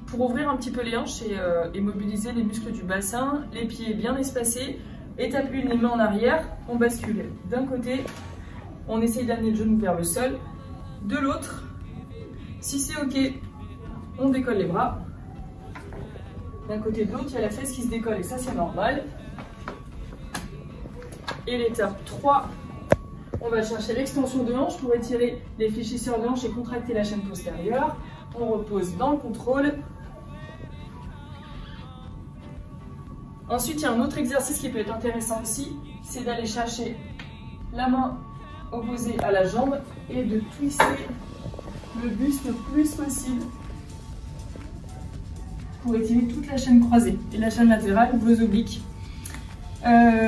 Pour ouvrir un petit peu les hanches et mobiliser les muscles du bassin, les pieds bien espacés, étape 1, les mains en arrière, on bascule d'un côté, on essaye d'amener le genou vers le sol, de l'autre, si c'est ok, on décolle les bras, d'un côté de l'autre, il y a la fesse qui se décolle et ça c'est normal. Et l'étape 3, on va chercher l'extension de hanche pour étirer les fléchisseurs de hanche et contracter la chaîne postérieure. On repose dans le contrôle. Ensuite, il y a un autre exercice qui peut être intéressant ici, c'est d'aller chercher la main opposée à la jambe et de twister le buste le plus possible pour étirer toute la chaîne croisée et la chaîne latérale, vos obliques.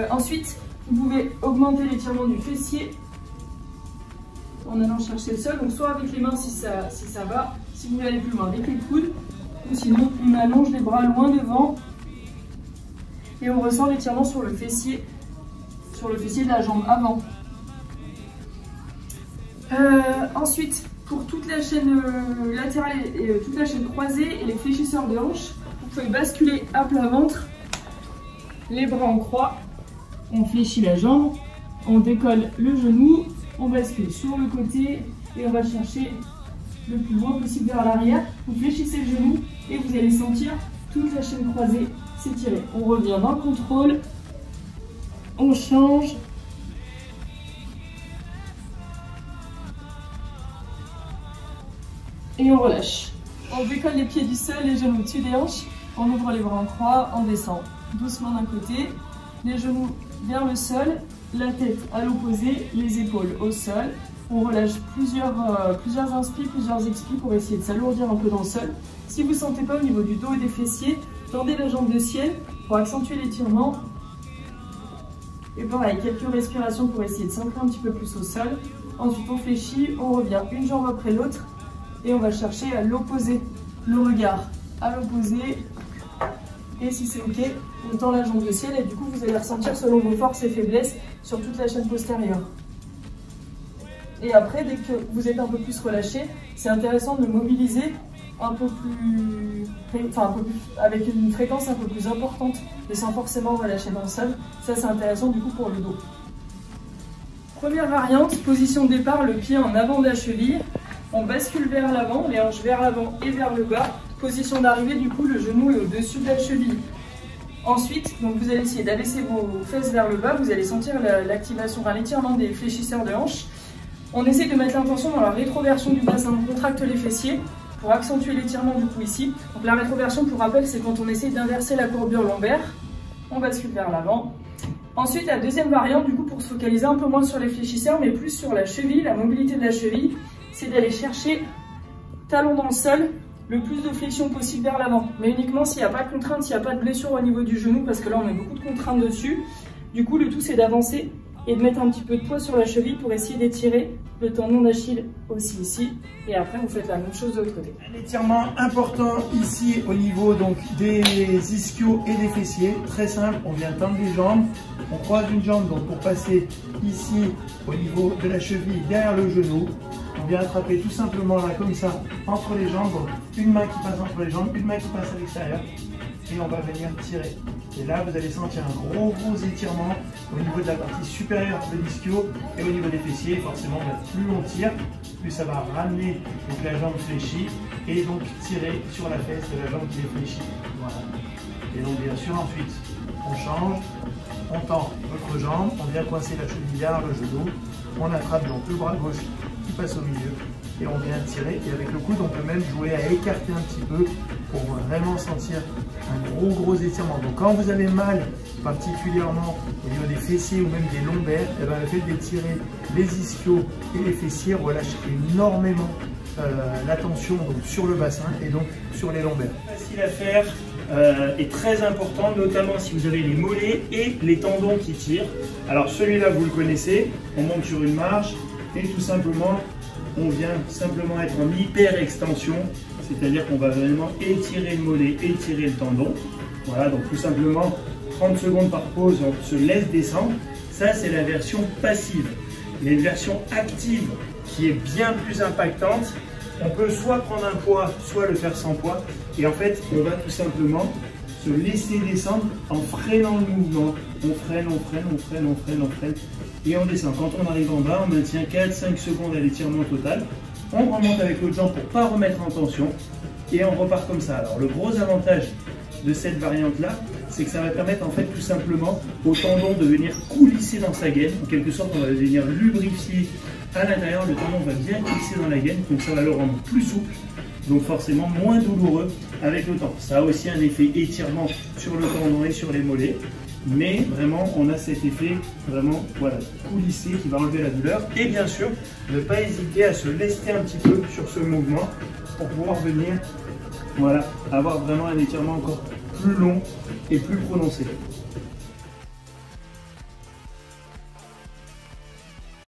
Ensuite, vous pouvez augmenter l'étirement du fessier en allant chercher le sol, donc soit avec les mains si ça va, si vous voulez aller plus loin avec les coudes, ou sinon on allonge les bras loin devant et on ressent l'étirement sur le fessier de la jambe avant. Ensuite, pour toute la chaîne latérale et toute la chaîne croisée et les fléchisseurs de hanche, vous pouvez basculer à plat ventre, les bras en croix, on fléchit la jambe, on décolle le genou, on bascule sur le côté et on va chercher le plus loin possible vers l'arrière. Vous fléchissez le genou et vous allez sentir toute la chaîne croisée s'étirer. On revient dans le contrôle, on change. Et on relâche. On décolle les pieds du sol, les genoux au-dessus des hanches. On ouvre les bras en croix, on descend doucement d'un côté, les genoux vers le sol, la tête à l'opposé, les épaules au sol. On relâche plusieurs inspires, plusieurs expires pour essayer de s'alourdir un peu dans le sol. Si vous ne sentez pas au niveau du dos et des fessiers, tendez la jambe de ciel pour accentuer l'étirement. Et pareil, quelques respirations pour essayer de s'ancrer un petit peu plus au sol. Ensuite, on fléchit, on revient une jambe après l'autre. Et on va chercher à l'opposé, le regard à l'opposé. Et si c'est ok, on tend la jambe de ciel et du coup vous allez ressentir selon vos forces et faiblesses sur toute la chaîne postérieure. Et après, dès que vous êtes un peu plus relâché, c'est intéressant de mobiliser avec une fréquence un peu plus importante et sans forcément relâcher dans le sol. Ça c'est intéressant du coup pour le dos. Première variante, position de départ, le pied en avant de la cheville. On bascule vers l'avant, les hanches vers l'avant et vers le bas. Position d'arrivée, du coup, le genou est au-dessus de la cheville. Ensuite, donc vous allez essayer d'abaisser vos fesses vers le bas. Vous allez sentir l'activation, l'étirement des fléchisseurs de hanches. On essaie de mettre l'intention dans la rétroversion du bassin. On contracte les fessiers pour accentuer l'étirement du coup ici. Donc la rétroversion, pour rappel, c'est quand on essaie d'inverser la courbure lombaire. On bascule vers l'avant. Ensuite, la deuxième variante, du coup, pour se focaliser un peu moins sur les fléchisseurs, mais plus sur la cheville, la mobilité de la cheville, c'est d'aller chercher talon dans le sol, le plus de flexion possible vers l'avant. Mais uniquement s'il n'y a pas de contrainte, s'il n'y a pas de blessure au niveau du genou, parce que là on a beaucoup de contraintes dessus. Du coup, le tout c'est d'avancer et de mettre un petit peu de poids sur la cheville pour essayer d'étirer le tendon d'Achille aussi ici. Et après, vous faites la même chose de l'autre côté. Un étirement important ici au niveau donc des ischios et des fessiers. Très simple, on vient tendre les jambes. On croise une jambe donc pour passer ici au niveau de la cheville derrière le genou. On vient attraper tout simplement là comme ça entre les jambes. Donc une main qui passe entre les jambes, une main qui passe à l'extérieur. Et on va venir tirer. Et là, vous allez sentir un gros étirement au niveau de la partie supérieure de l'ischio et au niveau des fessiers. Forcément, plus on tire, plus ça va ramener donc, la jambe fléchie et donc tirer sur la fesse de la jambe qui est fléchie. Voilà. Et donc, bien sûr, ensuite, on change, on tend votre jambe, on vient coincer la cheville derrière le genou, on attrape donc le bras gauche qui passe au milieu et on vient tirer. Et avec le coude, on peut même jouer à écarter un petit peu pour vraiment sentir un gros étirement. Donc quand vous avez mal, particulièrement au niveau des fessiers ou même des lombaires, et bien le fait d'étirer les ischios et les fessiers relâche énormément la tension donc, sur le bassin et donc sur les lombaires. Facile à faire est très important, notamment si vous avez les mollets et les tendons qui tirent. Alors celui-là, vous le connaissez, on monte sur une marche et tout simplement, on vient simplement être en hyper-extension, c'est-à-dire qu'on va vraiment étirer le mollet, étirer le tendon. Voilà, donc tout simplement 30 secondes par pause, on se laisse descendre. Ça, c'est la version passive. Il y a une version active qui est bien plus impactante. On peut soit prendre un poids, soit le faire sans poids. Et en fait, on va tout simplement se laisser descendre en freinant le mouvement. On freine, on freine, on freine, on freine, on freine. Et on descend. Quand on arrive en bas, on maintient 4-5 secondes à l'étirement total. On remonte avec l'autre jambe pour ne pas remettre en tension. Et on repart comme ça. Alors le gros avantage de cette variante-là, c'est que ça va permettre en fait tout simplement au tendon de venir coulisser dans sa gaine. En quelque sorte, on va venir lubrifier à l'intérieur. Le tendon va bien glisser dans la gaine, donc ça va le rendre plus souple. Donc forcément moins douloureux avec le temps. Ça a aussi un effet étirement sur le tendon et sur les mollets. Mais vraiment, on a cet effet vraiment voilà, coulissé qui va enlever la douleur. Et bien sûr, ne pas hésiter à se lester un petit peu sur ce mouvement pour pouvoir venir voilà, avoir vraiment un étirement encore plus long et plus prononcé.